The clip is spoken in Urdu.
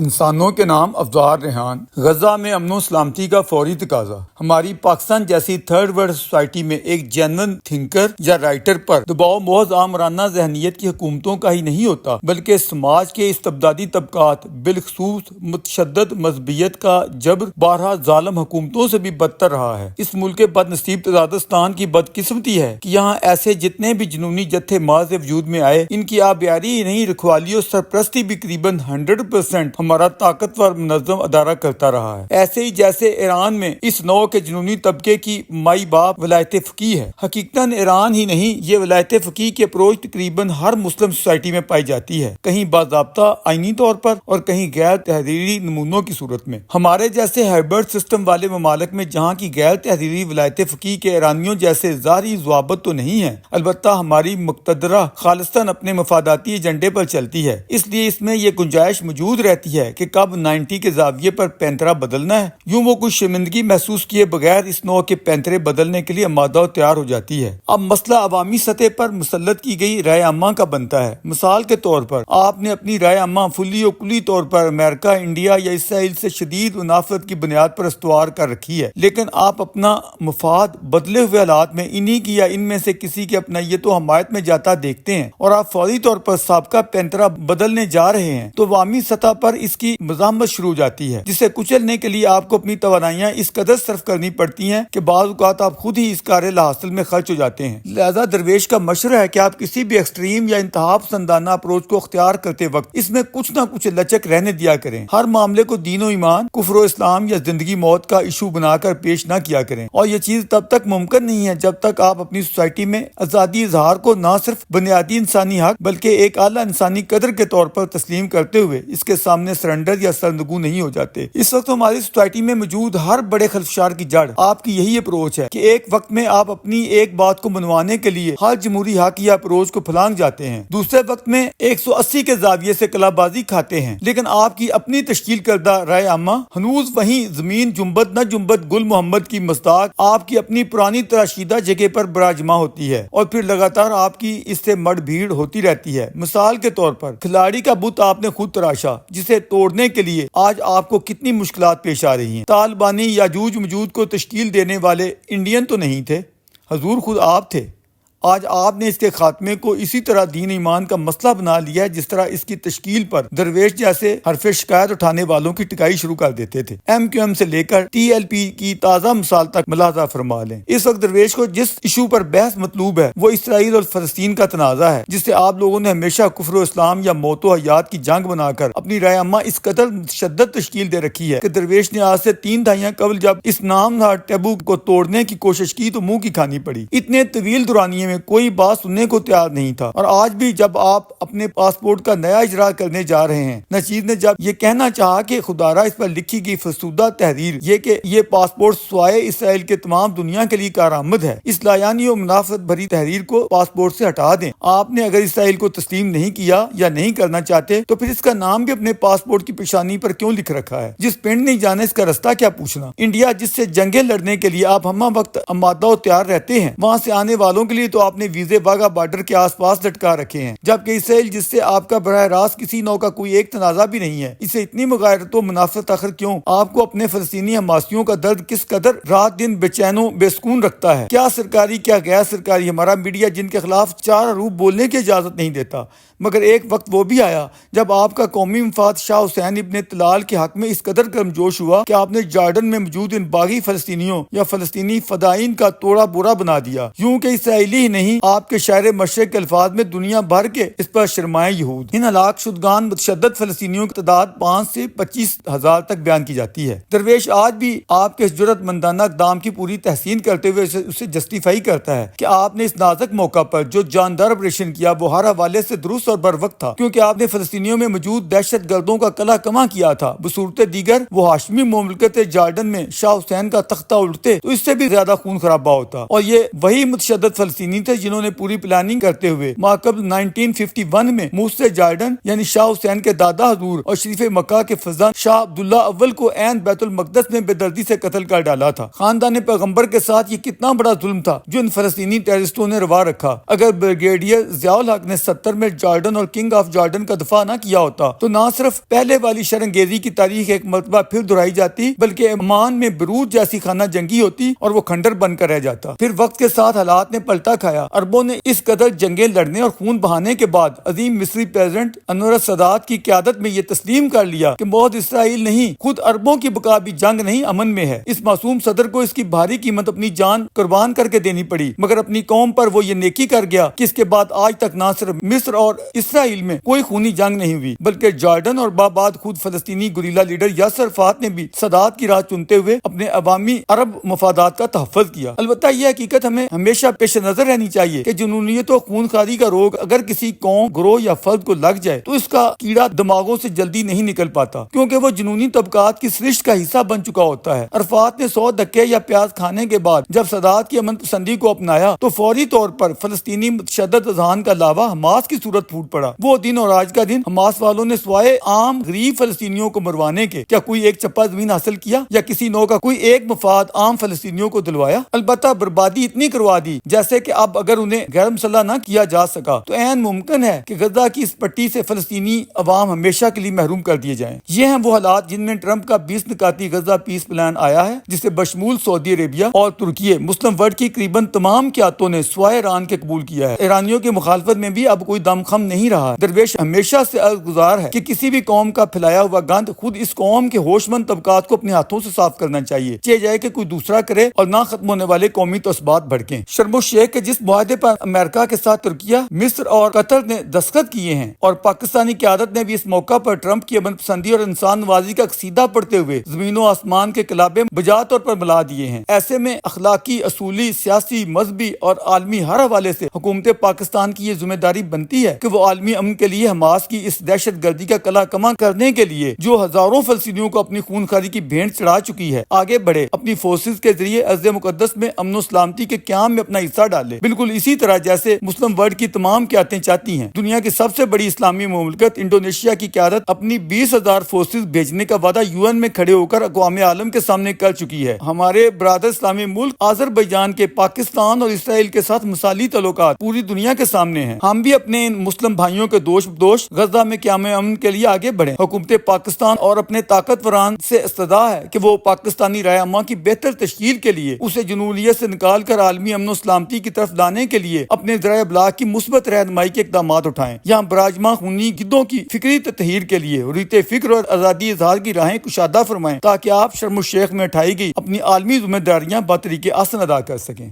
انسانوں کے نام افزار ریحان۔ غزہ میں امن و سلامتی کا فوری تقاضا۔ ہماری پاکستان جیسی تھرڈ ورلڈ سوسائٹی میں ایک جینون تھنکر یا رائٹر پر دباؤ محض آمرانہ ذہنیت کی حکومتوں کا ہی نہیں ہوتا، بلکہ سماج کے استبدادی طبقات، بالخصوص متشدد مذہبیت کا جبر بارہا ظالم حکومتوں سے بھی بدتر رہا ہے۔ اس ملک کے بد نصیب تزادستان کی بدقسمتی ہے کہ یہاں ایسے جتنے بھی جنونی جتھے ماض وجود میں آئے، ان کی آبیاری ہی نہیں، رکھوالی اور سرپرستی بھی قریباً 100% ہمارا طاقتور منظم ادارہ کرتا رہا ہے۔ ایسے ہی جیسے ایران میں اس نوع کے جنونی طبقے کی مائی باپ ولایت فقیہ ہے۔ حقیقتاً ایران ہی نہیں، یہ ولایت فقیہ کی اپروچ تقریباً ہر مسلم سوسائٹی میں پائی جاتی ہے، کہیں باضابطہ آئینی طور پر اور کہیں غیر تحریری نمونوں کی صورت میں۔ ہمارے جیسے ہائبرڈ سسٹم والے ممالک میں جہاں کی غیر تحریری ولایت فقیہ کے ایرانیوں جیسے ظاہری ضوابط تو نہیں ہیں، البتہ ہماری مقتدرہ خالصتاً اپنے مفاداتی ایجنڈے پر چلتی ہے، اس لیے اس میں یہ گنجائش موجود رہتی ہے کہ کب 90 کے زاویے پر پینترا بدلنا ہے۔ یوں وہ کچھ شرمندگی محسوس کیے بغیر اس نوع کے پینترے بدلنے کے لیے آمادہ و تیار ہو جاتی ہے۔ اب مسئلہ عوامی سطح پر مسلط کی گئی رائے عامہ کا بنتا ہے۔ مثال کے طور پر آپ نے اپنی رائے عامہ فلی و کلی طور پر امریکہ، انڈیا یا اسرائیل سے شدید منافرت کی بنیاد پر استوار کر رکھی ہے، لیکن آپ اپنا مفاد بدلے ہوئے حالات میں انہی کی یا ان میں سے کسی کے اپنائیت و حمایت میں جاتا دیکھتے ہیں اور آپ فوری طور پر سابقہ پینترا بدلنے جا رہے ہیں، تو عوامی سطح پر اس کی مزاحمت شروع ہو جاتی ہے، جسے کچلنے کے لیے آپ کو اپنی توانائیاں اس قدر صرف کرنی پڑتی ہیں کہ بعض اوقات آپ خود ہی اس کار لاحاصل میں خرچ ہو جاتے ہیں۔ لہذا درویش کا مشورہ ہے کہ آپ کسی بھی ایکسٹریم یا انتہا پسندانہ اپروچ کو اختیار کرتے وقت اس میں کچھ نہ کچھ لچک رہنے دیا کریں۔ ہر معاملے کو دین و ایمان، کفر و اسلام یا زندگی موت کا ایشو بنا کر پیش نہ کیا کریں، اور یہ چیز تب تک ممکن نہیں ہے جب تک آپ اپنی سوسائٹی میں آزادی اظہار کو نہ صرف بنیادی انسانی حق بلکہ ایک اعلیٰ انسانی قدر کے طور پر تسلیم کرتے ہوئے اس کے سامنے سرنڈر یا سرنگو نہیں ہو جاتے۔ اس وقت ہماری سوسائٹی میں موجود ہر بڑے خلفشار کی جڑ آپ کی یہی اپروچ ہے کہ ایک وقت میں آپ اپنی ایک بات کو منوانے کے لیے ہر جمہوری حق یا اپروچ کو پھلانگ جاتے ہیں، دوسرے وقت میں 180 کے زاویے سے کلا بازی کھاتے ہیں، لیکن آپ کی اپنی تشکیل کردہ رائے عامہ ہنوز وہیں زمین جنبت نہ جنبت گل محمد کی مصداق آپ کی اپنی پرانی تراشیدہ جگہ پر براجما ہوتی ہے، اور پھر لگاتار آپ کی اس سے مڑ بھیڑ ہوتی رہتی ہے۔ مثال کے طور پر کھلاڑی کا بت آپ نے خود تراشا، جسے توڑنے کے لیے آج آپ کو کتنی مشکلات پیش آ رہی ہیں۔ طالبانی یاجوج موجود کو تشکیل دینے والے انڈین تو نہیں تھے، حضور خود آپ تھے۔ آج آپ نے اس کے خاتمے کو اسی طرح دین ایمان کا مسئلہ بنا لیا ہے جس طرح اس کی تشکیل پر درویش جیسے حرف شکایت اٹھانے والوں کی ٹکائی شروع کر دیتے تھے۔ MQM سے لے کر TLP کی تازہ مثال تک ملاحظہ فرما لیں۔ اس وقت درویش کو جس ایشو پر بحث مطلوب ہے وہ اسرائیل اور فلسطین کا تنازع ہے، جس سے آپ لوگوں نے ہمیشہ کفر و اسلام یا موت و حیات کی جنگ بنا کر اپنی رائے عامہ اس قدر متشدد تشکیل دے رکھی ہے کہ درویش نے آج سے 3 دہائیاں قبل جب اس نامدار ٹیبو کو توڑنے کی کوشش کی تو منہ کی کھانی پڑی۔ اتنے طویل دورانیے میں کوئی بات سننے کو تیار نہیں تھا، اور آج بھی جب آپ اپنے پاسپورٹ کا نیا اجرا کرنے جا رہے ہیں، نچیز نے جب یہ کہنا چاہا کہ خدارہ اس پر لکھی گئی فرسودہ تحریر یہ کہ یہ پاسپورٹ سوائے اسرائیل کے تمام دنیا کے لیے کارآمد ہے، اس لایانی و منافرت بھری تحریر کو پاسپورٹ سے ہٹا دیں۔ آپ نے اگر اسرائیل کو تسلیم نہیں کیا یا نہیں کرنا چاہتے تو پھر اس کا نام بھی اپنے پاسپورٹ کی پیشانی پر کیوں لکھ رکھا ہے؟ جس پنڈ نہیں جانے اس کا رستہ کیا پوچھنا۔ انڈیا جس سے جنگیں لڑنے کے لیے آپ ہمہ وقت آمادہ و تیار رہتے ہیں، وہاں سے آنے والوں کے لیے تو آپ نے ویزے واگا بارڈر کے آس پاس لٹکا رکھے ہیں، جبکہ اسرائیل جس سے آپ کا براہ راست کسی نوع کا کوئی ایک تنازع بھی نہیں ہے، اسے اتنی مغایرت و منافرت آخر کیوں؟ آپ کو اپنے فلسطینی حماسیوں کا درد کس قدر رات دن بے چین و بے سکون رکھتا ہے؟ کیا سرکاری کیا غیر سرکاری ہمارا میڈیا جن کے خلاف 4 حروف بولنے کی اجازت نہیں دیتا، مگر ایک وقت وہ بھی آیا جب آپ کا قومی مفاد شاہ حسین ابن طلال کے حق میں اس قدر گرمجوش ہوا کہ آپ نے جارڈن میں موجود ان باغی فلسطینیوں یا فلسطینی فدائین کا توڑا بورا بنا دیا، یوں کہ اسرائیلی ہی نہیں آپ کے شاعر مشرق کے الفاظ میں دنیا بھر کے اس پر شرمائے یہود۔ ان ہلاک شدگان متشدد فلسطینیوں کی تعداد 5 سے 25 ہزار تک بیان کی جاتی ہے۔ درویش آج بھی آپ کے اس جرأت مندانہ اقدام کی پوری تحسین کرتے ہوئے اسے جسٹیفائی کرتا ہے کہ آپ نے اس نازک موقع پر جو جاندار آپریشن کیا وہ ہر حوالے سے درست اور بر وقت تھا، کیونکہ آپ نے فلسطینیوں میں موجود دہشت گردوں کا قلع کما کیا تھا۔ بصورت دیگر وہ ہاشمی مملکت جارڈن میں شاہ حسین کا تختہ الٹتے تو اس سے بھی زیادہ خون خرابہ ہوتا، اور یہ وہی متشدد فلسطینی تھے جنہوں نے پوری پلاننگ کرتے ہوئے ماقبل 1951 میں موسے جارڈن یعنی شاہ حسین کے دادا حضور اور شریف مکہ کے فرزند شاہ عبداللہ اول کو عین بیت المقدس میں بے دردی سے قتل کر ڈالا تھا۔ خاندان پیغمبر کے ساتھ یہ کتنا بڑا ظلم تھا جو ان فلسطینی ٹیررسٹوں نے روا رکھا۔ اگر بریگیڈیئر ضیاء الحق نے 70 میں جارڈن جارڈن اور کنگ آف جارڈن کا دفاع نہ کیا ہوتا تو نہ صرف پہلے والی شرنگیزی کی تاریخ ایک مرتبہ پھر دہرائی جاتی بلکہ عمان میں بیروت جیسی خانہ جنگی ہوتی اور وہ کھنڈر بن کر رہ جاتا۔ پھر وقت کے ساتھ حالات نے پلٹا کھایا، عربوں نے اس قدر جنگیں لڑنے اور خون بہانے کے بعد عظیم مصری پریزیڈنٹ انور السادات کی قیادت میں یہ تسلیم کر لیا کہ موت اسرائیل نہیں، خود عربوں کی بقا بھی جنگ نہیں امن میں ہے۔ اس معصوم صدر کو اس کی بھاری قیمت اپنی جان قربان کر کے دینی پڑی، مگر اپنی قوم پر وہ یہ نیکی کر گیا کہ اس کے بعد آج تک نہ صرف مصر اور اسرائیل میں کوئی خونی جنگ نہیں ہوئی بلکہ جارڈن اور بعد خود فلسطینی گوریلا لیڈر یاسر عرفات نے بھی سادات کی راہ چنتے ہوئے اپنے عوامی عرب مفادات کا تحفظ کیا۔ البتہ یہ حقیقت ہمیں ہمیشہ پیش نظر رہنی چاہیے کہ جنونیت و خونخواری کا روگ اگر کسی قوم، گروہ یا فرد کو لگ جائے تو اس کا کیڑا دماغوں سے جلدی نہیں نکل پاتا، کیونکہ وہ جنونی طبقات کی سرشت کا حصہ بن چکا ہوتا ہے۔ عرفات نے 100 دھکے یا پیاز کھانے کے بعد جب سادات کی امن پسندی کو اپنایا تو فوری طور پر فلسطینی متشدد اذہان کا لاوا حماس کی صورت پھوٹ پڑا۔ وہ دن اور آج کا دن حماس والوں نے سوائے عام غریب فلسطینیوں کو مروانے کے کیا کوئی ایک چپا زمین حاصل کیا یا کسی نوع کا کوئی ایک مفاد عام فلسطینیوں کو دلوایا؟ البتہ بربادی اتنی کروا دی جیسے کہ اب اگر انہیں غیر مسلح نہ کیا جا سکا تو عین ممکن ہے کہ غزہ کی اس پٹی سے فلسطینی عوام ہمیشہ کے لیے محروم کر دیے جائیں۔ یہ ہیں وہ حالات جن میں ٹرمپ کا 20 نکاتی غزہ پیس پلان آیا ہے، جسے بشمول سعودی عربیہ اور ترکی مسلم ورلڈ کی قریباً تمام قیادتوں نے سوائے ایران کے قبول کیا ہے۔ ایرانیوں کی مخالفت میں بھی اب کوئی دم خم نہیں رہا۔ درویش ہمیشہ سے عرضگزار ہے کہ کسی بھی قوم کا پھیلایا ہوا گند خود اس قوم کے ہوش مند طبقات کو اپنے ہاتھوں سے صاف کرنا چاہیے، چاہے جائے کہ کوئی دوسرا کرے اور نہ ختم ہونے والے قومی تعصبات بھڑکیں۔ شرم الشیخ کے جس معاہدے پر امریکہ کے ساتھ ترکیہ، مصر اور قطر نے دستخط کیے ہیں اور پاکستانی قیادت نے بھی اس موقع پر ٹرمپ کی امن پسندی اور انسان نوازی کا قصیدہ پڑھتے ہوئے زمین و آسمان کے کلابے بجا طور پر ملا دیے ہیں، ایسے میں اخلاقی، اصولی، سیاسی، مذہبی اور عالمی ہر حوالے سے حکومت پاکستان کی یہ ذمہ داری بنتی ہے کہ وہ عالمی امن کے لیے حماس کی اس دہشت گردی کا کلا کما کرنے کے لیے جو ہزاروں فلسطینیوں کو اپنی خون خاری کی بھینٹ چڑھا چکی ہے آگے بڑھے، اپنی فورسز کے ذریعے ارض مقدس میں امن و سلامتی کے قیام میں اپنا حصہ ڈالے، بالکل اسی طرح جیسے مسلم ورلڈ کی تمام قیادتیں چاہتی ہیں۔ دنیا کی سب سے بڑی اسلامی مملکت انڈونیشیا کی قیادت اپنی 20,000 فورسز بھیجنے کا وعدہ UN میں کھڑے ہو کر اقوام عالم کے سامنے کر چکی ہے۔ ہمارے برادر اسلامی ملک آذربائیجان کے پاکستان اور اسرائیل کے ساتھ مثالی تعلقات پوری دنیا کے سامنے ہیں۔ ہم بھی اپنے ان مسلم بھائیوں کے دوش غزہ میں قیام امن کے لیے آگے بڑھیں۔ حکومت پاکستان اور اپنے طاقتوران سے استدعا ہے کہ وہ پاکستانی رائے عامہ کی بہتر تشکیل کے لیے اسے جنوبیت سے نکال کر عالمی امن و سلامتی کی طرف لانے کے لیے اپنے ذرائع ابلاغ کی مثبت رہنمائی کے اقدامات اٹھائیں۔ یہاں براجماں خونی گدوں کی فکری تطہیر کے لیے حریت فکر اور آزادی اظہار کی راہیں کشادہ فرمائیں تاکہ آپ شرم الشیخ میں اٹھائی گئی اپنی عالمی ذمہ داریاں بطریق احسن ادا کر سکیں۔